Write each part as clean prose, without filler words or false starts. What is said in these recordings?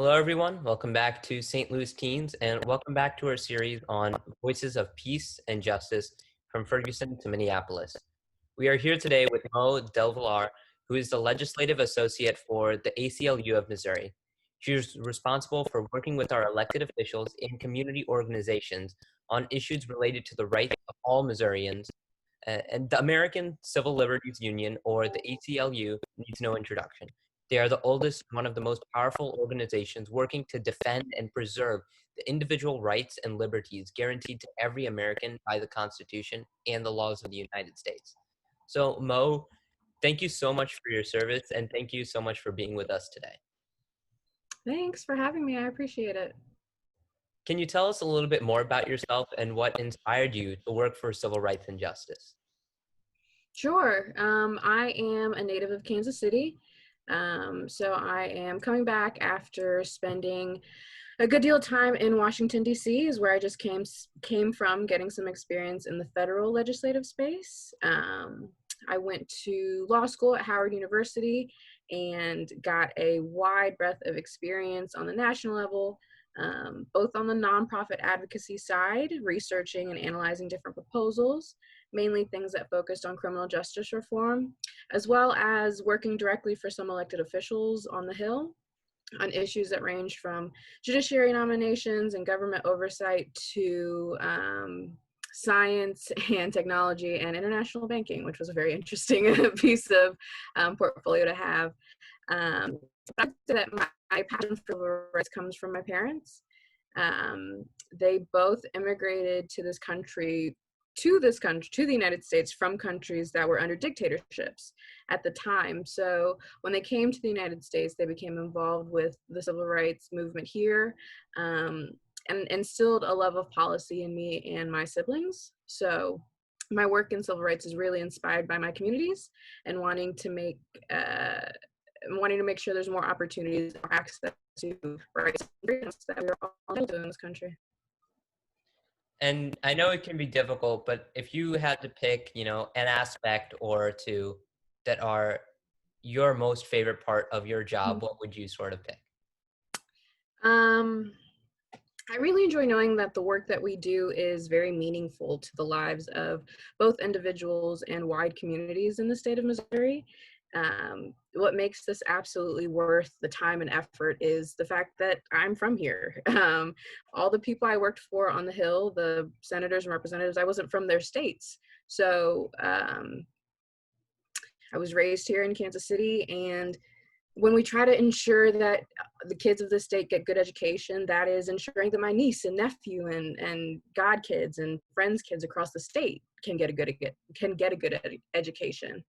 Hello, everyone. Welcome back to St. Louis Teens, and welcome back to our series on Voices of Peace and Justice from Ferguson to Minneapolis. We are here today with Mo Del Villar, who is the Legislative Associate for the ACLU of Missouri. She is responsible for working with our elected officials and community organizations on issues related to the rights of all Missourians, and the American Civil Liberties Union, or the ACLU, needs no introduction. They are the oldest and one of the most powerful organizations working to defend and preserve the individual rights and liberties guaranteed to every American by the Constitution and the laws of the United States. So, Mo, thank you so much for your service, and thank you so much for being with us today. Thanks for having me. I appreciate it. Can you tell us a little bit more about yourself and what inspired you to work for civil rights and justice? Sure. I am a native of Kansas City. So I am coming back after spending a good deal of time in Washington, D.C., is where I just came from, getting some experience in the federal legislative space. I went to law school at Howard University and got a wide breadth of experience on the national level, both on the nonprofit advocacy side, researching and analyzing different proposals, mainly things that focused on criminal justice reform, as well as working directly for some elected officials on the Hill on issues that range from judiciary nominations and government oversight to science and technology and international banking, which was a very interesting piece of portfolio to have. I would say that my passion for civil rights comes from my parents. They both immigrated to this country, to the United States, from countries that were under dictatorships at the time. So when they came to the United States, they became involved with the civil rights movement here, and instilled a love of policy in me and my siblings. So my work in civil rights is really inspired by my communities and wanting to make sure there's more opportunities or access to rights and freedoms that we're all entitled to in this country. And I know it can be difficult, but if you had to pick, an aspect or two that are your most favorite part of your job, what would you sort of pick? I really enjoy knowing that the work that we do is very meaningful to the lives of both individuals and wide communities in the state of Missouri. What makes this absolutely worth the time and effort is the fact that I'm from here. All the people I worked for on the Hill, the senators and representatives, I wasn't from their states. So I was raised here in Kansas City, and when we try to ensure that the kids of the state get good education, that is ensuring that my niece and nephew and godkids and friends' kids across the state can get a good education.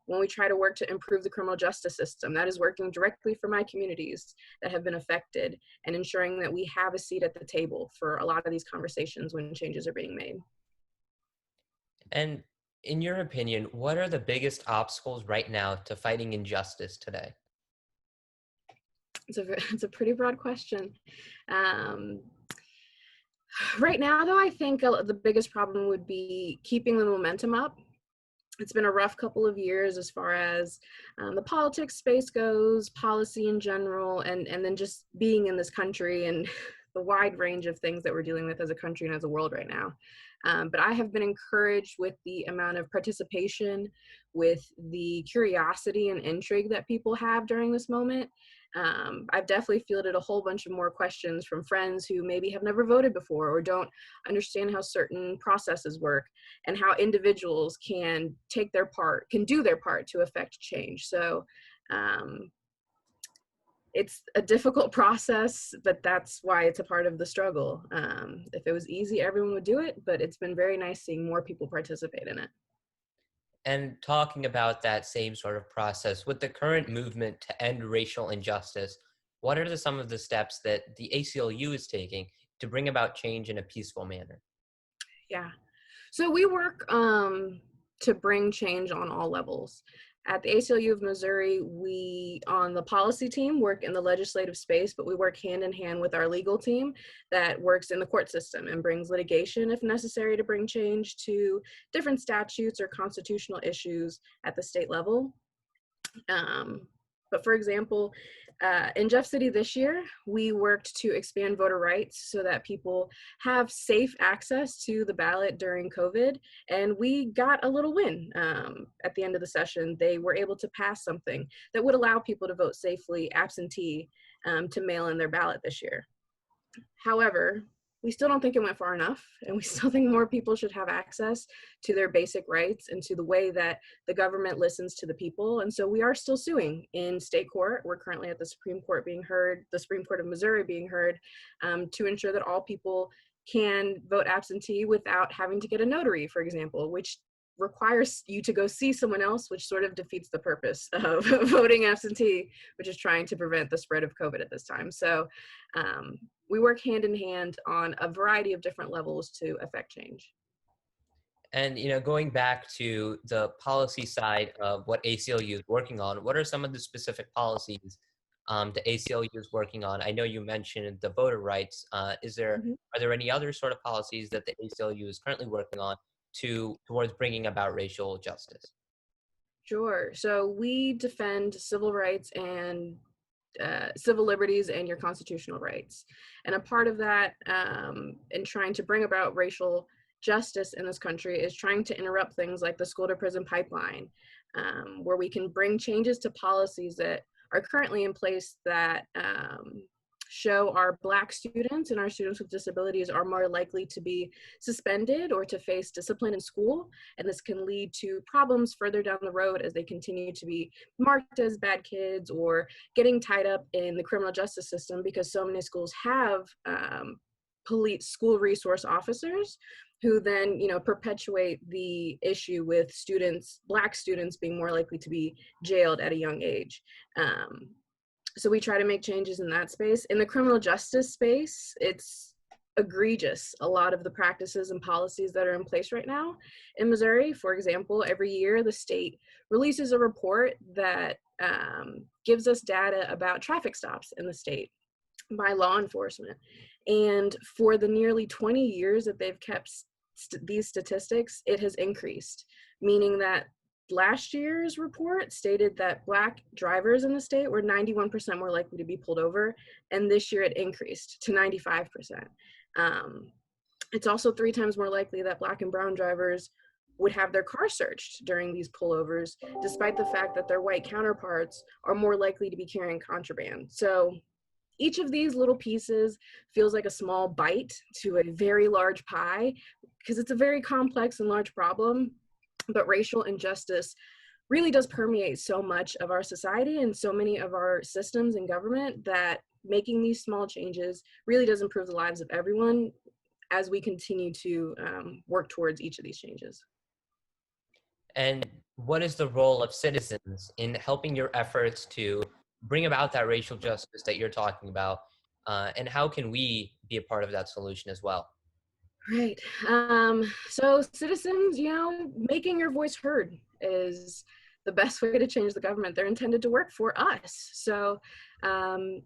When we try to work to improve the criminal justice system, that is working directly for my communities that have been affected and ensuring that we have a seat at the table for a lot of these conversations when changes are being made. And in your opinion, what are the biggest obstacles right now to fighting injustice today? It's a pretty broad question. Right now, though, I think the biggest problem would be keeping the momentum up. It's been a rough couple of years as far as the politics space goes, policy in general, and then just being in this country and the wide range of things that we're dealing with as a country and as a world right now. But I have been encouraged with the amount of participation, with the curiosity and intrigue that people have during this moment. I've definitely fielded a whole bunch of more questions from friends who maybe have never voted before or don't understand how certain processes work and how individuals can do their part to affect change. So it's a difficult process, but that's why it's a part of the struggle. If it was easy, everyone would do it, but it's been very nice seeing more people participate in it. And talking about that same sort of process, with the current movement to end racial injustice, what are some of the steps that the ACLU is taking to bring about change in a peaceful manner? Yeah. So we work to bring change on all levels. At the ACLU of Missouri, we, on the policy team, work in the legislative space, but we work hand in hand with our legal team that works in the court system and brings litigation if necessary to bring change to different statutes or constitutional issues at the state level. But for example, in Jeff City this year, we worked to expand voter rights so that people have safe access to the ballot during COVID. And we got a little win at the end of the session. They were able to pass something that would allow people to vote safely absentee to mail in their ballot this year. However, we still don't think it went far enough, and we still think more people should have access to their basic rights and to the way that the government listens to the people. And so we are still suing in state court. We're currently at the Supreme Court being heard, the Supreme Court of Missouri being heard, to ensure that all people can vote absentee without having to get a notary, for example, which requires you to go see someone else, which sort of defeats the purpose of voting absentee, which is trying to prevent the spread of COVID at this time. So we work hand in hand on a variety of different levels to affect change. And going back to the policy side of what ACLU is working on, what are some of the specific policies the ACLU is working on? I know you mentioned the voter rights. Are there any other sort of policies that the ACLU is currently working on towards bringing about racial justice? Sure. So we defend civil rights and civil liberties and your constitutional rights. And a part of that in trying to bring about racial justice in this country is trying to interrupt things like the school to prison pipeline, where we can bring changes to policies that are currently in place that show our Black students and our students with disabilities are more likely to be suspended or to face discipline in school. And this can lead to problems further down the road as they continue to be marked as bad kids or getting tied up in the criminal justice system, because so many schools have police school resource officers who then perpetuate the issue with students, Black students, being more likely to be jailed at a young age. So we try to make changes in that space. In the criminal justice space, it's egregious, a lot of the practices and policies that are in place right now in Missouri. For example, every year the state releases a report that gives us data about traffic stops in the state by law enforcement. And for the nearly 20 years that they've kept these statistics, it has increased, meaning that last year's report stated that Black drivers in the state were 91% more likely to be pulled over, and this year it increased to 95%. It's also 3 times more likely that Black and brown drivers would have their car searched during these pullovers, despite the fact that their white counterparts are more likely to be carrying contraband. So each of these little pieces feels like a small bite to a very large pie, because it's a very complex and large problem. But racial injustice really does permeate so much of our society and so many of our systems and government that making these small changes really does improve the lives of everyone as we continue to work towards each of these changes. And what is the role of citizens in helping your efforts to bring about that racial justice that you're talking about? And how can we be a part of that solution as well? Right. So citizens, making your voice heard is the best way to change the government. They're intended to work for us. So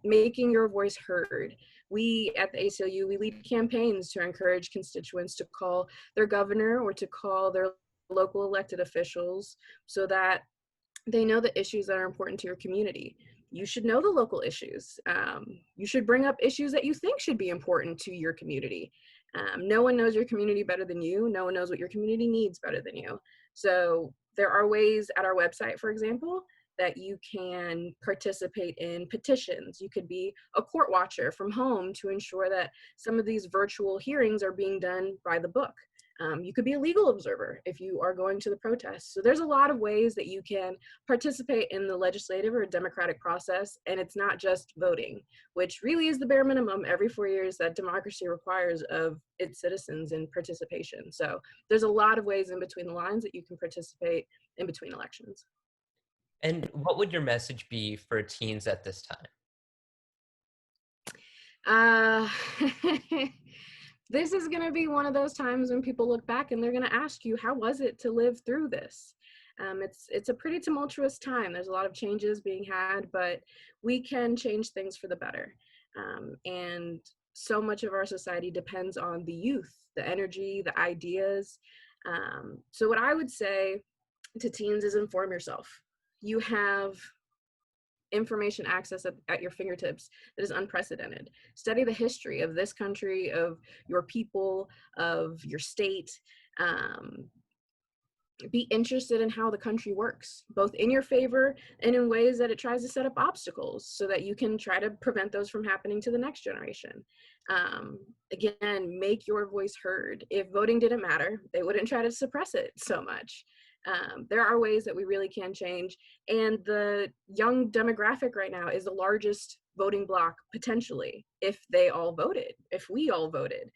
making your voice heard. We at the ACLU, we lead campaigns to encourage constituents to call their governor or to call their local elected officials so that they know the issues that are important to your community. You should know the local issues. You should bring up issues that you think should be important to your community. No one knows your community better than you. No one knows what your community needs better than you. So there are ways at our website, for example, that you can participate in petitions. You could be a court watcher from home to ensure that some of these virtual hearings are being done by the book. You could be a legal observer if you are going to the protests. So there's a lot of ways that you can participate in the legislative or democratic process, and it's not just voting, which really is the bare minimum every 4 years that democracy requires of its citizens in participation. So there's a lot of ways in between the lines that you can participate in between elections. And what would your message be for teens at this time? This is going to be one of those times when people look back and they're going to ask you, how was it to live through this? It's a pretty tumultuous time. There's a lot of changes being had, but we can change things for the better. And so much of our society depends on the youth, the energy, the ideas. So what I would say to teens is inform yourself. You have information access at your fingertips that is unprecedented. Study the history of this country, of your people, of your state. Be interested in how the country works, both in your favor and in ways that it tries to set up obstacles so that you can try to prevent those from happening to the next generation. Again, make your voice heard. If voting didn't matter, they wouldn't try to suppress it so much. There are ways that we really can change, and the young demographic right now is the largest voting bloc potentially if we all voted.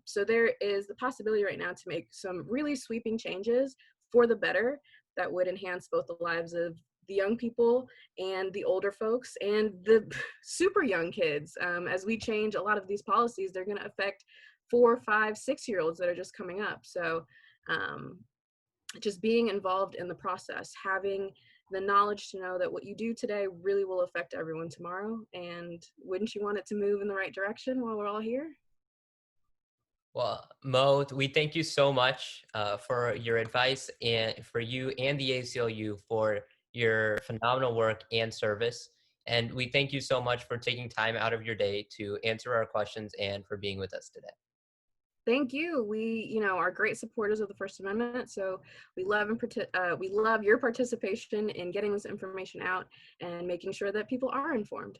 So there is the possibility right now to make some really sweeping changes for the better that would enhance both the lives of the young people and the older folks and the super young kids. As we change a lot of these policies, they're going to affect 4, 5, 6-year-olds that are just coming up. So just being involved in the process, having the knowledge to know that what you do today really will affect everyone tomorrow. And wouldn't you want it to move in the right direction while we're all here? Well, Mo, we thank you so much for your advice and for you and the ACLU for your phenomenal work and service. And we thank you so much for taking time out of your day to answer our questions and for being with us today. Thank you. We, are great supporters of the First Amendment, so we love we love your participation in getting this information out and making sure that people are informed.